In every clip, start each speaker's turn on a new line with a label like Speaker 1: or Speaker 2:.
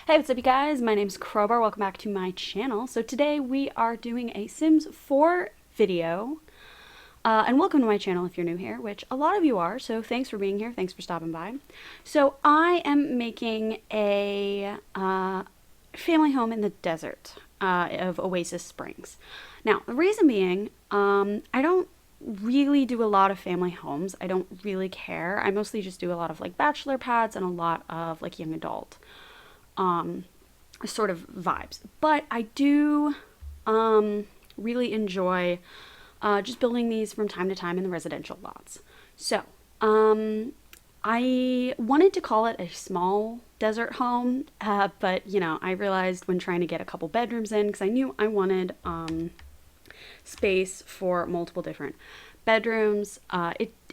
Speaker 1: Hey, what's up you guys? My name's Crowbar. Welcome back to my channel. So today we are doing a Sims 4 video. And welcome to my channel if you're new here, which a lot of you are, so thanks for being here. Thanks for stopping by. So I am making a family home in the desert of Oasis Springs. Now, the reason being, I don't really do a lot of family homes. I don't really care. I mostly just do a lot of like bachelor pads and a lot of like young adult sort of vibes. But I do really enjoy just building these from time to time in the residential lots. So I wanted to call it a small desert home, but you know, I realized when trying to get a couple bedrooms in, because I knew I wanted space for multiple different bedrooms,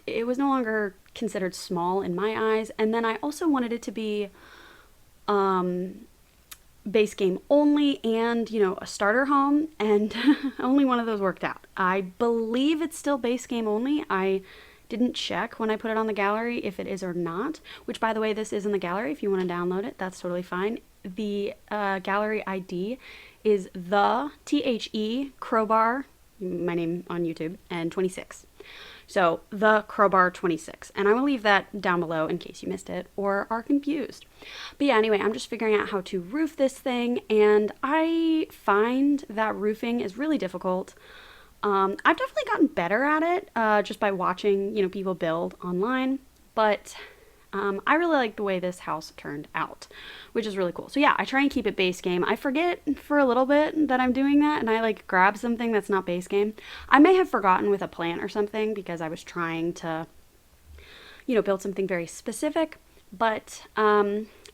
Speaker 1: it was no longer considered small in my eyes. And then I also wanted it to be base game only and, you know, a starter home, and only one of those worked out. I believe it's still base game only. I didn't check when I put it on the gallery if it is or not, which by the way, this is in the gallery. If you want to download it, that's totally fine. The gallery ID is the THE Crowbar, my name on YouTube, and 26. So the Crowbar 26. And I will leave that down below in case you missed it or are confused. But yeah, anyway, I'm just figuring out how to roof this thing, and I find that roofing is really difficult. I've definitely gotten better at it just by watching, you know, people build online, but I really like the way this house turned out, which is really cool. So yeah, I try and keep it base game. I forget for a little bit that I'm doing that, and I like grab something that's not base game. I may have forgotten with a plant or something because I was trying to, you know, build something very specific, but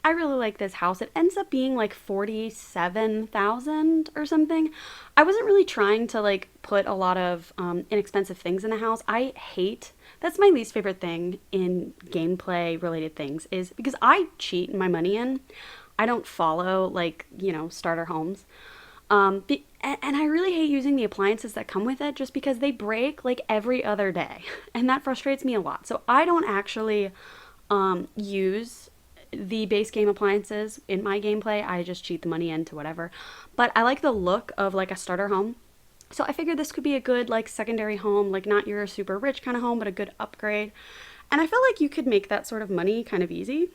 Speaker 1: I really like this house. It ends up being like 47,000 or something. I wasn't really trying to like put a lot of inexpensive things in the house. That's my least favorite thing in gameplay related things, is because I cheat my money in. I don't follow like, you know, starter homes. And I really hate using the appliances that come with it just because they break like every other day. And that frustrates me a lot. So I don't actually use the base game appliances in my gameplay. I just cheat the money into whatever. But I like the look of like a starter home. So I figured this could be a good like secondary home, like not your super rich kind of home, but a good upgrade. And I feel like you could make that sort of money kind of easy.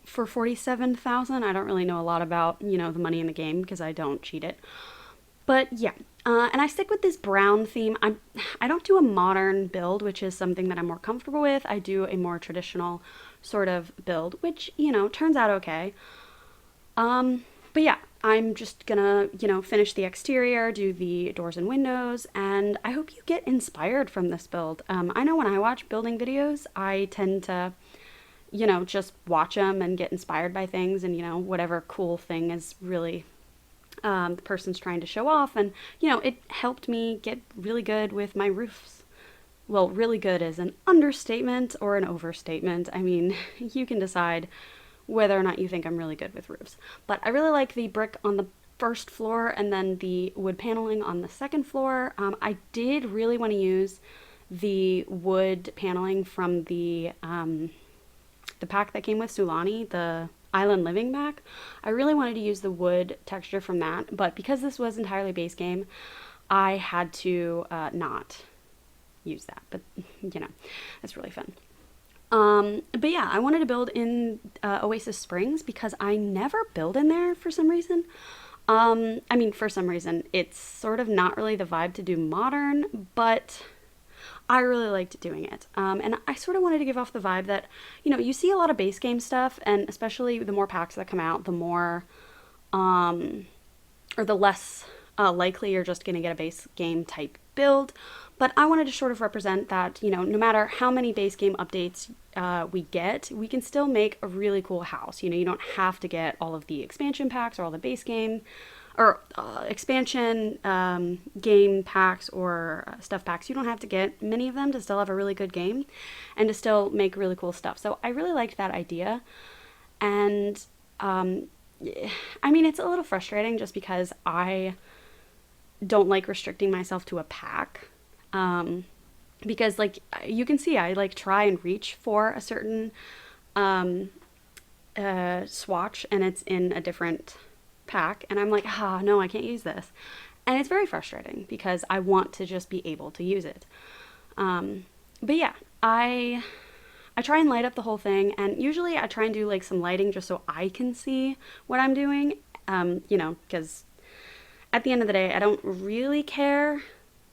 Speaker 1: For 47,000, I don't really know a lot about, you know, the money in the game because I don't cheat it. But yeah, and I stick with this brown theme. I don't do a modern build, which is something that I'm more comfortable with. I do a more traditional sort of build, which, you know, turns out okay. But yeah, I'm just gonna, you know, finish the exterior, do the doors and windows, and I hope you get inspired from this build. I know when I watch building videos, I tend to, you know, just watch them and get inspired by things, and, you know, whatever cool thing is really the person's trying to show off. And, you know, it helped me get really good with my roofs. Well, really good is an understatement or an overstatement. I mean, you can decide whether or not you think I'm really good with roofs. But I really like the brick on the first floor and then the wood paneling on the second floor. I did really want to use the wood paneling from the pack that came with Sulani, the Island Living pack. I really wanted to use the wood texture from that, but because this was entirely base game, I had to not use that. But you know, that's really fun. But yeah, I wanted to build in Oasis Springs because I never build in there for some reason. I mean, for some reason, it's sort of not really the vibe to do modern, but I really liked doing it. And I sort of wanted to give off the vibe that, you know, you see a lot of base game stuff, and especially the more packs that come out, the more, or the less likely you're just going to get a base game type build. But I wanted to sort of represent that, you know, no matter how many base game updates we get, we can still make a really cool house. You know, you don't have to get all of the expansion packs or all the base game or expansion game packs or stuff packs. You don't have to get many of them to still have a really good game and to still make really cool stuff. So I really liked that idea. And I mean, it's a little frustrating just because I don't like restricting myself to a pack. Because like you can see, I like try and reach for a certain swatch and it's in a different pack, and I'm like, ah, no, I can't use this. And it's very frustrating because I want to just be able to use it. But yeah, I try and light up the whole thing, and usually I try and do like some lighting just so I can see what I'm doing. Because at the end of the day, I don't really care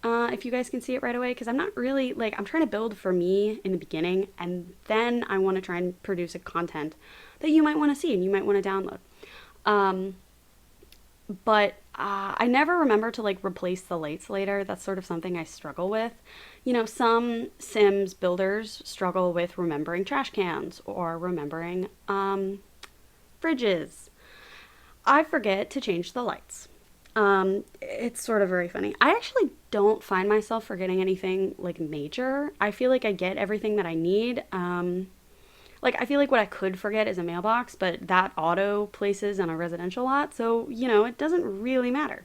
Speaker 1: if you guys can see it right away, because I'm not really like, I'm trying to build for me in the beginning, and then I want to try and produce a content that you might want to see and you might want to download. But I never remember to like replace the lights later. That's sort of something I struggle with. Some Sims builders struggle with remembering trash cans or remembering fridges. I forget to change the lights. It's sort of very funny. I actually don't find myself forgetting anything like major. I feel like I get everything that I need. Like, I feel like what I could forget is a mailbox, but that auto places on a residential lot, so, it doesn't really matter.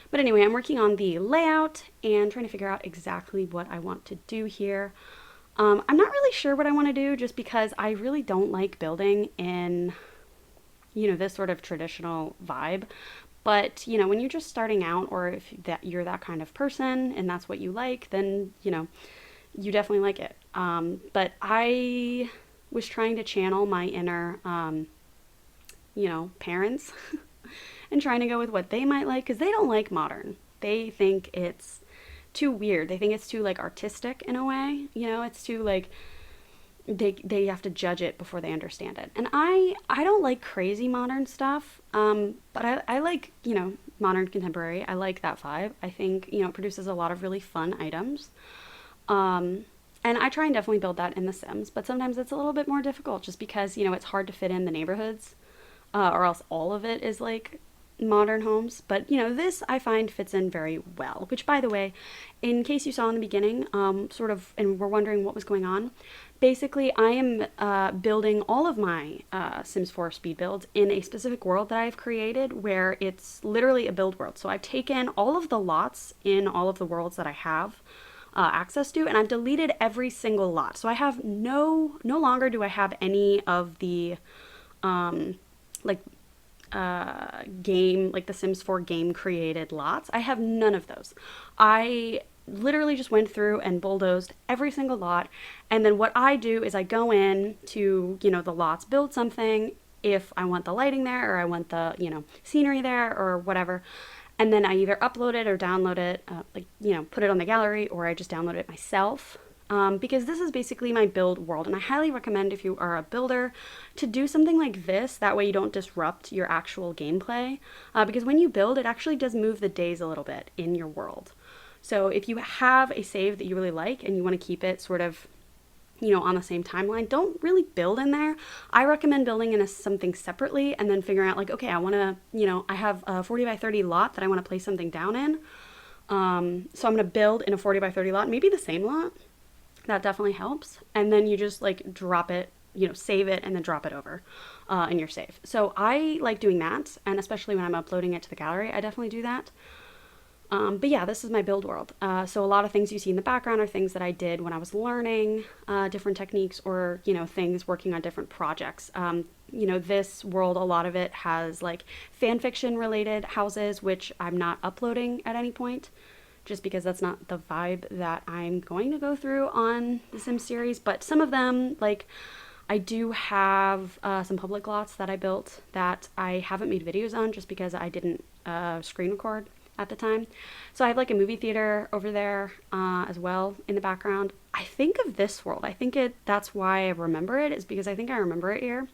Speaker 1: But anyway, I'm working on the layout and trying to figure out exactly what I want to do here. I'm not really sure what I want to do, just because I really don't like building in, this sort of traditional vibe. But, when you're just starting out, or if that you're that kind of person and that's what you like, then, you definitely like it. But I was trying to channel my inner, parents and trying to go with what they might like, because they don't like modern. They think it's too weird. They think it's too like artistic in a way. It's too like they have to judge it before they understand it. And I don't like crazy modern stuff. But I like, modern contemporary. I like that vibe. I think, it produces a lot of really fun items. And I try and definitely build that in The Sims, but sometimes it's a little bit more difficult just because, it's hard to fit in the neighborhoods, or else all of it is like modern homes. But, this I find fits in very well, which, by the way, in case you saw in the beginning, and were wondering what was going on, basically I am building all of my Sims 4 speed builds in a specific world that I've created where it's literally a build world. So I've taken all of the lots in all of the worlds that I have access to, and I've deleted every single lot. So I have no longer do I have any of the game, like the Sims 4 game created lots. I have none of those. I literally just went through and bulldozed every single lot, and then what I do is I go in to, the lots, build something if I want the lighting there, or I want the, scenery there, or whatever. And then I either upload it or download it, put it on the gallery, or I just download it myself. Because this is basically my build world. And I highly recommend, if you are a builder, to do something like this. That way you don't disrupt your actual gameplay. Because when you build, it actually does move the days a little bit in your world. So if you have a save that you really like and you want to keep it sort of, on the same timeline, don't really build in there. I recommend building in something separately and then figuring out like, okay, I want to, I have a 40 by 30 lot that I want to place something down in. So I'm going to build in a 40 by 30 lot, maybe the same lot. That definitely helps. And then you just like drop it, save it and then drop it over in your save. So I like doing that. And especially when I'm uploading it to the gallery, I definitely do that. But yeah, this is my build world. So a lot of things you see in the background are things that I did when I was learning different techniques, or, things working on different projects. This world, a lot of it has like fan fiction related houses, which I'm not uploading at any point, just because that's not the vibe that I'm going to go through on the Sims series. But some of them, like, I do have some public lots that I built that I haven't made videos on just because I didn't screen record at the time. So I have like a movie theater over there as well in the background. I think of this world. I think that's why I remember it, is because I think I remember it here,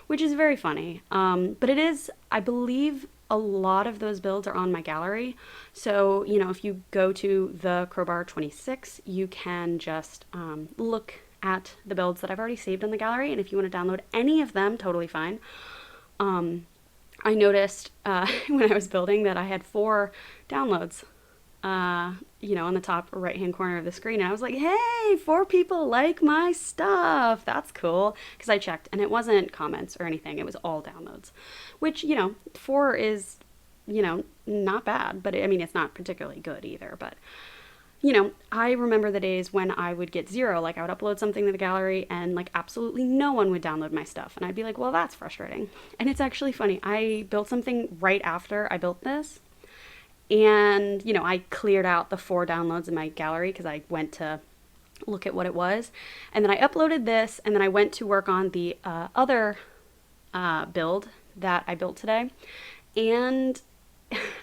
Speaker 1: which is very funny. But it is, I believe, a lot of those builds are on my gallery. So, if you go to the Crowbar 26, you can just look at the builds that I've already saved on the gallery. And if you want to download any of them, totally fine. I noticed when I was building that I had 4 downloads, on the top right-hand corner of the screen. And I was like, hey, 4 people like my stuff. That's cool. Because I checked, and it wasn't comments or anything. It was all downloads, which, 4 is, not bad. But, it's not particularly good either. But you know, I remember the days when I would get zero. Like, I would upload something to the gallery and, like, absolutely no one would download my stuff. And I'd be like, well, that's frustrating. And it's actually funny. I built something right after I built this. And, you know, I cleared out the 4 downloads in my gallery because I went to look at what it was. And then I uploaded this, and then I went to work on the other build that I built today. And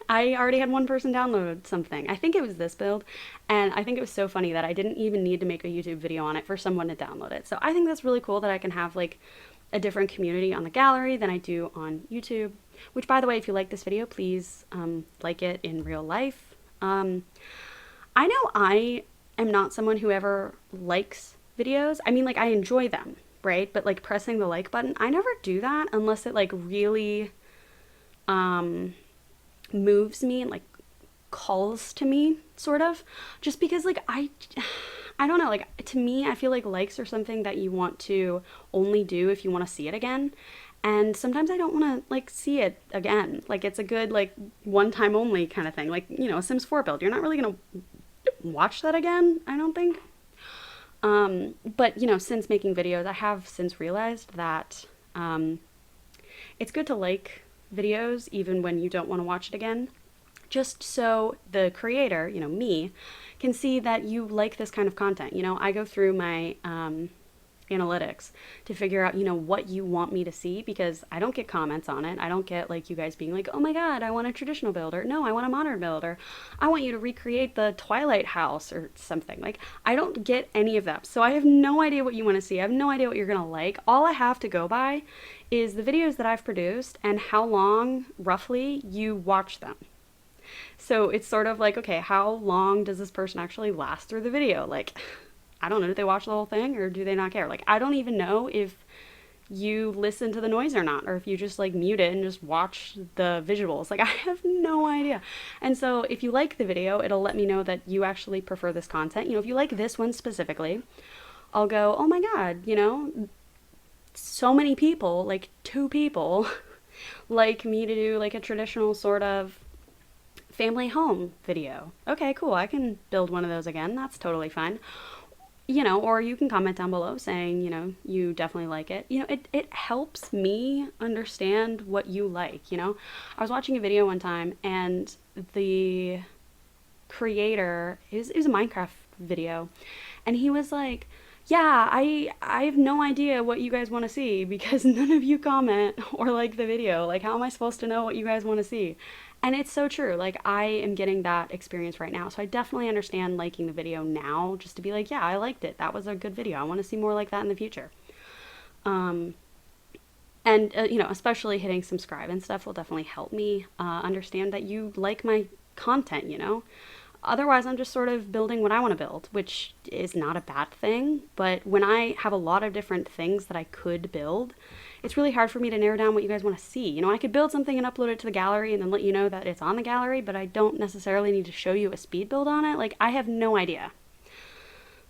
Speaker 1: I already had one person download something. I think it was this build. And I think it was so funny that I didn't even need to make a YouTube video on it for someone to download it. So I think that's really cool that I can have like a different community on the gallery than I do on YouTube. Which, by the way, if you like this video, please like it in real life. I know I am not someone who ever likes videos. I mean, like, I enjoy them, right? But like pressing the like button, I never do that unless it like really moves me and like calls to me, sort of. Just because like I don't know, like, to me, I feel like likes are something that you want to only do if you want to see it again. And sometimes I don't want to like see it again. Like, it's a good like one time only kind of thing. Like, you know, a Sims 4 build. You're not really going to watch that again, I don't think. But, you know, since making videos, I have since realized that it's good to like videos even when you don't want to watch it again. Just so the creator, you know, me, can see that you like this kind of content. You know, I go through my analytics to figure out, you know, what you want me to see, because I don't get comments on it. I don't get like you guys being like, oh my god, I want a traditional build, or no, I want a modern build, or I want you to recreate the Twilight house or something. Like, I don't get any of that. So I have no idea what you want to see. I have no idea what you're gonna like. All I have to go by is the videos that I've produced and how long roughly you watch them. So it's sort of like, okay, how long does this person actually last through the video? Like, I don't know, do they watch the whole thing or do they not care? Like, I don't even know if you listen to the noise or not, or if you just like mute it and just watch the visuals. Like, I have no idea. And so if you like the video, it'll let me know that you actually prefer this content. You know, if you like this one specifically, I'll go, oh my god, you know, so many people, like 2 people, like me to do like a traditional sort of family home video. Okay, cool. I can build one of those again. That's totally fine. You know, or you can comment down below saying, you know, you definitely like it. You know, it helps me understand what you like, you know. I was watching a video one time and the creator, it was a Minecraft video, and he was like, yeah, I have no idea what you guys want to see because none of you comment or like the video. Like, how am I supposed to know what you guys want to see? And it's so true. Like, I am getting that experience right now. So I definitely understand liking the video now, just to be like, yeah, I liked it. That was a good video. I want to see more like that in the future. And, you know, especially hitting subscribe and stuff will definitely help me understand that you like my content, you know? Otherwise, I'm just sort of building what I want to build, which is not a bad thing. But when I have a lot of different things that I could build, it's really hard for me to narrow down what you guys want to see. You know, I could build something and upload it to the gallery and then let you know that it's on the gallery, but I don't necessarily need to show you a speed build on it. Like, I have no idea.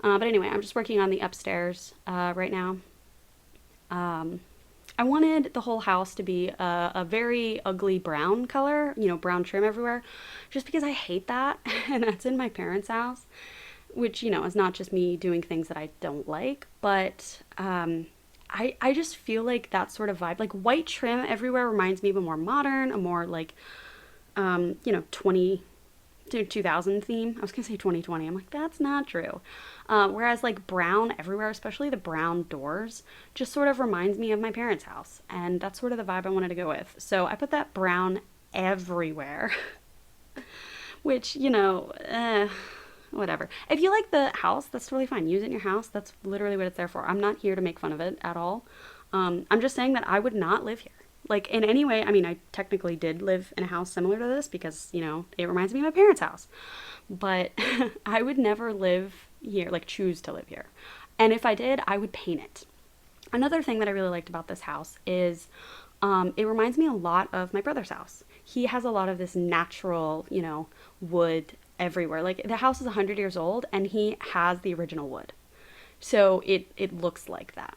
Speaker 1: But anyway, I'm just working on the upstairs right now. I wanted the whole house to be a very ugly brown color, you know, brown trim everywhere, just because I hate that. And that's in my parents' house, which, you know, is not just me doing things that I don't like, but I just feel like that sort of vibe, like white trim everywhere, reminds me of a more modern, a more like, you know, 2000 theme. I was gonna say 2020. I'm like, that's not true. Whereas like brown everywhere, especially the brown doors, just sort of reminds me of my parents' house. And that's sort of the vibe I wanted to go with. So I put that brown everywhere, which, you know, whatever. If you like the house, that's totally fine. Use it in your house. That's literally what it's there for. I'm not here to make fun of it at all. I'm just saying that I would not live here. Like, in any way. I mean, I technically did live in a house similar to this because, you know, it reminds me of my parents' house. But I would never live here, like choose to live here. And if I did, I would paint it. Another thing that I really liked about this house is it reminds me a lot of my brother's house. He has a lot of this natural, you know, wood everywhere. Like, the house is 100 years old and he has the original wood. So it looks like that.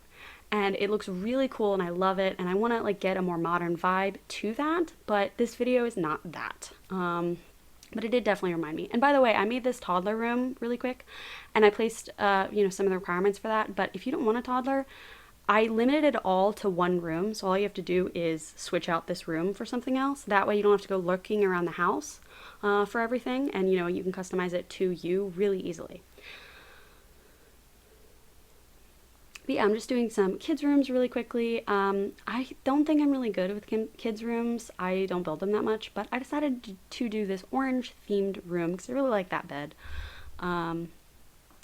Speaker 1: And it looks really cool and I love it, and I want to like get a more modern vibe to that, but this video is not that. But it did definitely remind me. And by the way, I made this toddler room really quick, and I placed, some of the requirements for that. But if you don't want a toddler, I limited it all to one room. So all you have to do is switch out this room for something else. That way you don't have to go lurking around the house for everything, and you can customize it to you really easily. But yeah, I'm just doing some kids' rooms really quickly. I don't think I'm really good with kids' rooms. I don't build them that much, but I decided to do this orange themed room because I really like that bed. Um,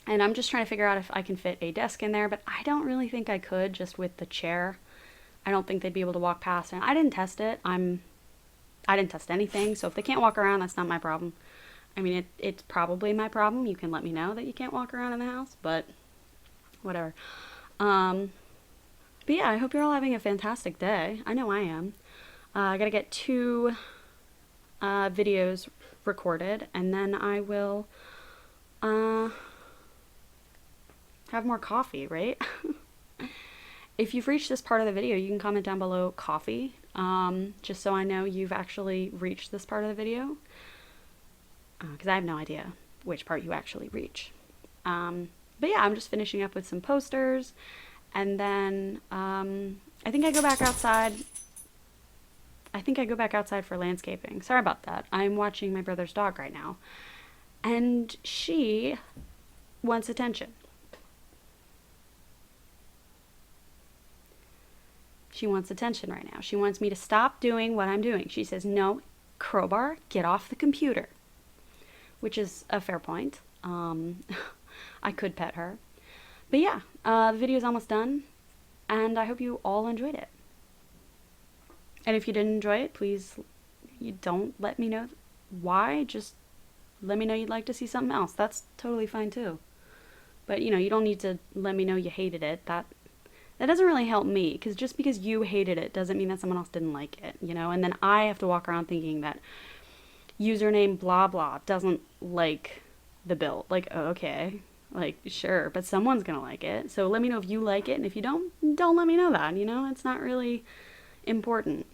Speaker 1: and I'm just trying to figure out if I can fit a desk in there, but I don't really think I could just with the chair. I don't think they'd be able to walk past, and I didn't test it. I didn't test anything, so if they can't walk around, that's not my problem. I mean, it's probably my problem. You can let me know that you can't walk around in the house, but whatever. Um, but yeah, I hope you're all having a fantastic day. I know I am. I gotta get two videos recorded, and then I will uh, have more coffee, right? If you've reached this part of the video, you can comment down below coffee, just so I know you've actually reached this part of the video, because I have no idea which part you actually reach. But yeah, I'm just finishing up with some posters, and then I think I go back outside. I think I go back outside for landscaping. Sorry about that. I'm watching my brother's dog right now, and she wants attention. She wants attention right now. She wants me to stop doing what I'm doing. She says, "No, Crowbar, get off the computer," which is a fair point. I could pet her. But yeah, the video's almost done, and I hope you all enjoyed it. And if you didn't enjoy it, please, you don't let me know why. Just let me know you'd like to see something else. That's totally fine too. But you don't need to let me know you hated it. That doesn't really help me, because just because you hated it doesn't mean that someone else didn't like it. And then I have to walk around thinking that username blah blah doesn't like the build. Like, okay, like, sure, but someone's gonna like it. So let me know if you like it, and if you don't let me know that. It's not really important.